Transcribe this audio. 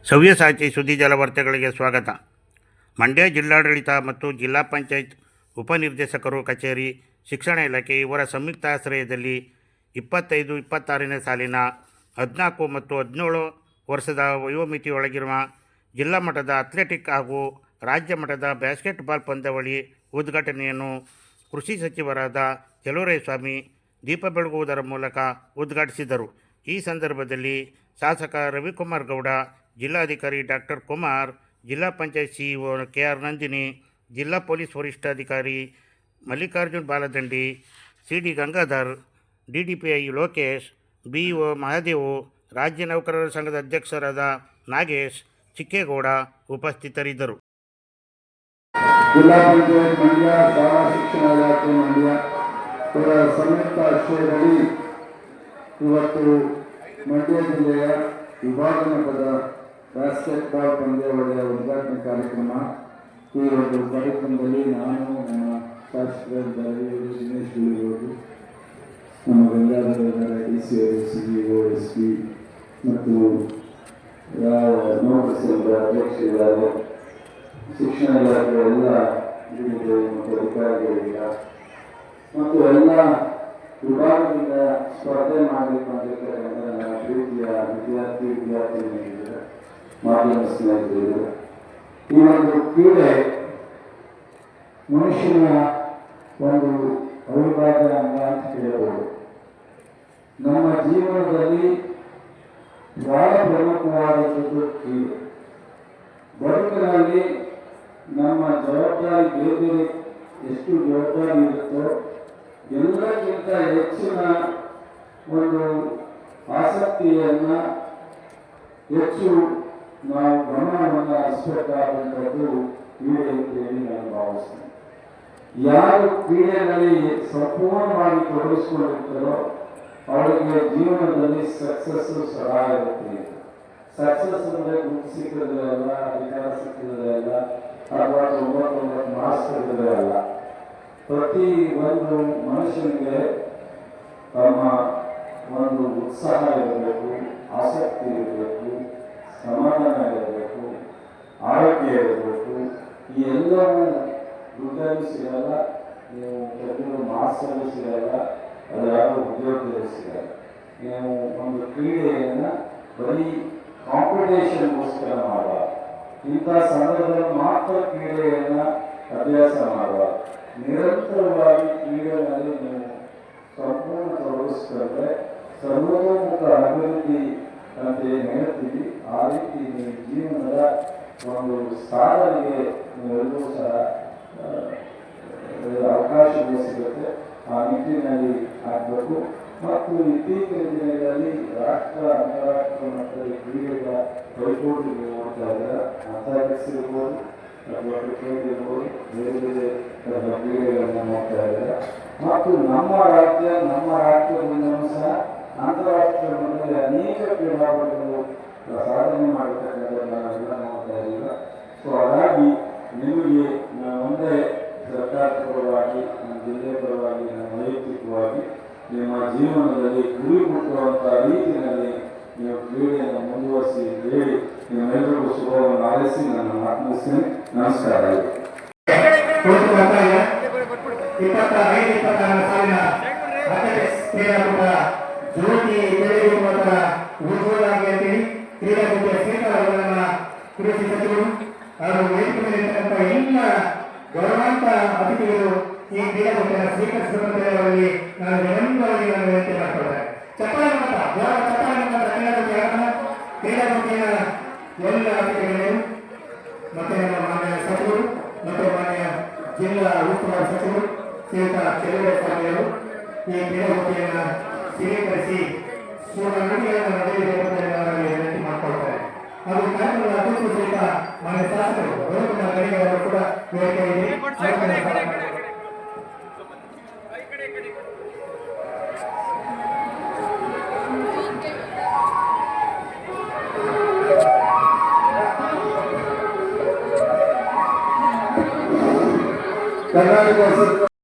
ಸವ್ಯಸಾಚಿ ಸುದ್ದಿ ಜಲವಾರ್ತೆಗಳಿಗೆ ಸ್ವಾಗತ. ಮಂಡ್ಯ ಜಿಲ್ಲಾಡಳಿತ ಮತ್ತು ಜಿಲ್ಲಾ ಪಂಚಾಯತ್ ಉಪನಿರ್ದೇಶಕರು ಕಚೇರಿ, ಶಿಕ್ಷಣ ಇಲಾಖೆ ಇವರ ಸಂಯುಕ್ತಾಶ್ರಯದಲ್ಲಿ 25-26ನೇ ಸಾಲಿನ 14 ಮತ್ತು 17 ವರ್ಷದ ವಯೋಮಿತಿಯೊಳಗಿರುವ ಜಿಲ್ಲಾ ಮಟ್ಟದ ಅಥ್ಲೆಟಿಕ್ ಹಾಗೂ ರಾಜ್ಯ ಮಟ್ಟದ ಬ್ಯಾಸ್ಕೆಟ್ಬಾಲ್ ಪಂದ್ಯಾವಳಿ ಉದ್ಘಾಟನೆಯನ್ನು ಕೃಷಿ ಸಚಿವರಾದ ಚಲುವರಾಯಸ್ವಾಮಿ ದೀಪ ಬೆಳಗುವುದರ ಮೂಲಕ ಉದ್ಘಾಟಿಸಿದರು. ಈ ಸಂದರ್ಭದಲ್ಲಿ ಶಾಸಕ ರವಿಕುಮಾರ್ ಗೌಡ, ಜಿಲ್ಲಾಧಿಕಾರಿ ಡಾಕ್ಟರ್ ಕುಮಾರ್, ಜಿಲ್ಲಾ ಪಂಚಾಯತ್ ಸಿಇಒ ಕೆಆರ್ ನಂದಿನಿ, ಜಿಲ್ಲಾ ಪೊಲೀಸ್ ವರಿಷ್ಠಾಧಿಕಾರಿ ಮಲ್ಲಿಕಾರ್ಜುನ್ ಬಾಲದಂಡಿ, ಸಿಡಿ ಗಂಗಾಧರ್, ಡಿಡಿಪಿಐ ಲೋಕೇಶ್, ಬಿಇಒ ಮಹಾದೇವು, ರಾಜ್ಯ ನೌಕರರ ಸಂಘದ ಅಧ್ಯಕ್ಷರಾದ ನಾಗೇಶ್, ಚಿಕ್ಕೇಗೌಡ ಉಪಸ್ಥಿತರಿದ್ದರು. ಜಿಲ್ಲಾ ಪಂಚಾಯತ್ ಮಂಡ್ಯ, ಶಾಲಾ ಶಿಕ್ಷಣ ಇಲಾಖೆ ಮಂಡ್ಯ ಇವರ ಸಂಯುಕ್ತ ಆಶ್ರಯದಲ್ಲಿ ಇವತ್ತು ಮಂಡ್ಯ ಜಿಲ್ಲೆಯ ವಿಭಾಗ ಮಟ್ಟದ ಬ್ಯಾಸ್ಕೆಟ್ಬಾಲ್ ಪಂದ್ಯಾವಳಿಯ ಉದ್ಘಾಟನಾ ಕಾರ್ಯಕ್ರಮ. ಈ ಒಂದು ಕಾರ್ಯಕ್ರಮದಲ್ಲಿ ನಾನು, ನಮ್ಮ ಶಾಸಕರಾದ ದಿನೇಶ್ ಗುಳಿಗೌಡರು, ನಮ್ಮ ಗಂಗಾಧರ ಡಿಸಿ, ಸಿಇಒ, ಎಸ್ಪಿ ಮತ್ತು ನೌಕರ ಸಂಘದ ಅಧ್ಯಕ್ಷರಿದ್ದಾರೆ, ಶಿಕ್ಷಣ ಇಲಾಖೆಯ ಎಲ್ಲ ಹಿರಿಯರು ಮತ್ತು ಅಧಿಕಾರಿಗಳಿಂದ ಮತ್ತು ಎಲ್ಲ ವಿಭಾಗದಿಂದ ಸ್ಪರ್ಧೆ ಮಾಡಬೇಕು ಅಂತ ನನ್ನ ಪ್ರೀತಿಯ ವಿದ್ಯಾರ್ಥಿನಿಯರಿಗೆ, ಮಾಧ್ಯಮ ಸ್ನೇಹಿತರು, ಈ ಒಂದು ಕ್ರೀಡೆ ಮನುಷ್ಯನ ಒಂದು ಅವಿಭಾಜ್ಯ ಅಂಗ ಅಂತ ಹೇಳಬಹುದು. ನಮ್ಮ ಜೀವನದಲ್ಲಿ ಬಹಳ ಪ್ರಮುಖವಾದದ್ದು ಕ್ರೀಡೆ. ಬದುಕಿನಲ್ಲಿ ನಮ್ಮ ಜವಾಬ್ದಾರಿ ಬೇರೆ ಎಷ್ಟು ಜವಾಬ್ದಾರಿ ಇರುತ್ತೋ ಎಲ್ಲಕ್ಕಿಂತ ಹೆಚ್ಚಿನ ಒಂದು ಆಸಕ್ತಿಯನ್ನು ಹೆಚ್ಚು ನಾವು ಗಮನವನ್ನು ಹರಿಸಬೇಕಾದಂಥದ್ದು ಕ್ರೀಡೆ ಅಂತ ಹೇಳಿ ನಾನು ಭಾವಿಸ್ತೇನೆ. ಯಾರು ಕ್ರೀಡೆಯಲ್ಲಿ ಸಂಪೂರ್ಣವಾಗಿ ತೊಡಗಿಸಿಕೊಂಡಿರ್ತಾರೋ ಅವರಿಗೆ ಜೀವನದಲ್ಲಿ ಸಕ್ಸಸ್ಸು ಸದಾ ಇರುತ್ತೆ. ಸಕ್ಸಸ್ ಅಂದರೆ ಗುರುತು ಸಿಕ್ಕಿದ್ರೆ ಅಲ್ಲ, ಅಧಿಕಾರ ಸಿಕ್ಕಿದ್ರೆ ಅಲ್ಲ, ಅಥವಾ 99 ಮಾರ್ಕ್ಸ್ ತೆಗೆದ್ರೆ ಅಲ್ಲ. ಪ್ರತಿ ಒಂದು ಮನುಷ್ಯನಿಗೆ ತಮ್ಮ ಒಂದು ಉತ್ಸಾಹ ಇರಬೇಕು, ಆಸಕ್ತಿ ಇರಬೇಕು, ಸಮಾಧಾನ ಇರಬೇಕು, ಆರೋಗ್ಯ ಇರಬೇಕು. ಈ ಎಲ್ಲವೂ ದುಡ್ಡಲ್ಲಿ ಸಿಗಲ್ಲ, ನೀವು ಪ್ರತಿಯೊಂದು ಮಾರ್ಕ್ಸಲ್ಲೂ ಸಿಗಲ್ಲ, ಅದು ಯಾವುದೋ ಉದ್ಯೋಗದಲ್ಲಿ ಸಿಗಲ್ಲ. ನೀವು ಒಂದು ಕ್ರೀಡೆಯನ್ನು ಬರೀ ಕಾಂಪಿಟೇಷನ್ಗೋಸ್ಕರ ಮಾಡುವ, ಇಂಥ ಸಂದರ್ಭದಲ್ಲಿ ಮಾತ್ರ ಕ್ರೀಡೆಯನ್ನು ಅಭ್ಯಾಸ ಮಾಡುವ, ನಿರಂತರವಾಗಿ ಕ್ರೀಡೆಯಲ್ಲಿ ನೀವು ಸಂಪೂರ್ಣ ತೊಡಗಿಸ್ಕೊಂಡ್ರೆ ಸರ್ವತೋಮುಖ ಅಭಿವೃದ್ಧಿ ಅಂತ ಏನು ಹೇಳ್ತೀವಿ, ಆ ರೀತಿ ನೀವು ಜೀವನದ ಒಂದು ಸಾಧನೆಗೆ ನೀವೆಲ್ಲರೂ ಸಹ ಅವಕಾಶಗಳು ಸಿಗುತ್ತೆ. ಆ ನಿಟ್ಟಿನಲ್ಲಿ ಆಗಬೇಕು. ಮತ್ತು ಇತ್ತೀಚಿನ ದಿನಗಳಲ್ಲಿ ರಾಷ್ಟ್ರ, ಅಂತಾರಾಷ್ಟ್ರ ಮಟ್ಟದಲ್ಲಿ ಕ್ರೀಡೆಗಳ ಪೈಪೋಟಿ ನೀವು ನೋಡ್ತಾ ಇದ್ದಾರೆ. ಅಥ್ಲೆಟಿಕ್ಸ್ ಇರ್ಬೋದು ಅಥವಾ ಕ್ರಿಕೆಟ್ ಇರ್ಬೋದು, ಬೇರೆ ಬೇರೆ ಕ್ರೀಡೆಗಳನ್ನು ನೋಡ್ತಾ ಇದ್ದಾರೆ. ಮತ್ತು ನಮ್ಮ ರಾಷ್ಟ್ರದಿಂದಲೂ ಸಹ ಅಂತಾರಾಷ್ಟ್ರೀಯ ಮಟ್ಟದಲ್ಲಿ ಅನೇಕ ಕ್ರೀಡಾಪಟುಗಳು ಸಾಧನೆ ಮಾಡತಕ್ಕಂಥದ್ದನ್ನು ನಾವೆಲ್ಲ ನೋಡ್ತಾ ಇದ್ದೀವಿ. ಸೊ ಹಾಗಾಗಿ ನಿಮಗೆ ಒಂದೇ ಸರ್ಕಾರದ ಪರವಾಗಿ, ನಮ್ಮ ಜಿಲ್ಲೆ ಪರವಾಗಿ, ನಮ್ಮ ವೈಯಕ್ತಿಕವಾಗಿ ನಿಮ್ಮ ಜೀವನದಲ್ಲಿ ಗುರಿ ಮುಟ್ಟುವಂಥ ರೀತಿಯಲ್ಲಿ ನೀವು ಕ್ರೀಡೆಯನ್ನು ಮುಂದುವರಿಸಿ ಹೇಳಿ ನಿಮ್ಮೆಲ್ಲರಿಗೂ ಶುಭವನ್ನು ಹಾರೈಸಿ ನನ್ನ ಮಾತು ಮುಗಿಸ್ತೀನಿ. ನಮಸ್ಕಾರ. 25-26 ಸಾಲಿನ ಅಥ್ಲೆಟಿಕ್ಸ್ ಕ್ರೀಡಾಕೂಟ ಜ್ಯೋತಿ ಬೆಳೆಯುವ ಉಜ್ವಲಾಗಿ ಅಂತೇಳಿ ಕ್ರೀಡಾಕೂಟ ಸ್ವೀಕಾರಗಳನ್ನ ಕೃಷಿ ಸಚಿವರು ಹಾಗೂ ವೇದಿಕೆ ಮೇಲೆ ಇರ್ತಕ್ಕಂಥ ಎಲ್ಲ ಗೌರವಾನ್ವಿತ ಅತಿಥಿಗಳು ಈ ಕ್ರೀಡಾಕೂಟ ಸ್ವೀಕರಿಸುವಂತವರಲ್ಲಿ ನಾನು ವಿನಮ್ರವಾಗಿ ವಿನಂತಿ ಮಾಡ್ಕೊಳ್ತೇನೆ. ಚಪ್ಪಾಳೆ ಕ್ರೀಡಾಕೂಟಿನ ಎಲ್ಲ ಅತಿಥಿಗಳು ಮತ್ತೆ ನಮ್ಮ ಮಾನ್ಯ ಸಚಿವರು ಮತ್ತು ಮಾನ್ಯ ಜಿಲ್ಲಾ ಉಸ್ತುವಾರಿ ಸಚಿವರು ಶ್ರೀಯುತ ಚಲುವರಾಯಸ್ವಾಮಿಯವರು ಈ ಕ್ರೀಡಾಕೂಟಿಯನ್ನು ಸ್ಥಿರೀಕರಿಸಿ ನುಡಿಗಳನ್ನು ನಡೆಯಬೇಕೆಂದು ವಿನಂತಿ ಮಾಡಿಕೊಳ್ತಾರೆ. ಹಾಗೂ ಕಾರ್ಯಕ್ರಮದ ಅಧ್ಯಕ್ಷರು ಸಹಿತ ಮಾನ್ಯ ಶಾಸಕರು ರವಿಕುಮಾರ್ ಗಡಿಗೆ ಅವರು ಕೂಡ ವೇದಿಕೆಯಲ್ಲಿ ಕರ್ನಾಟಕ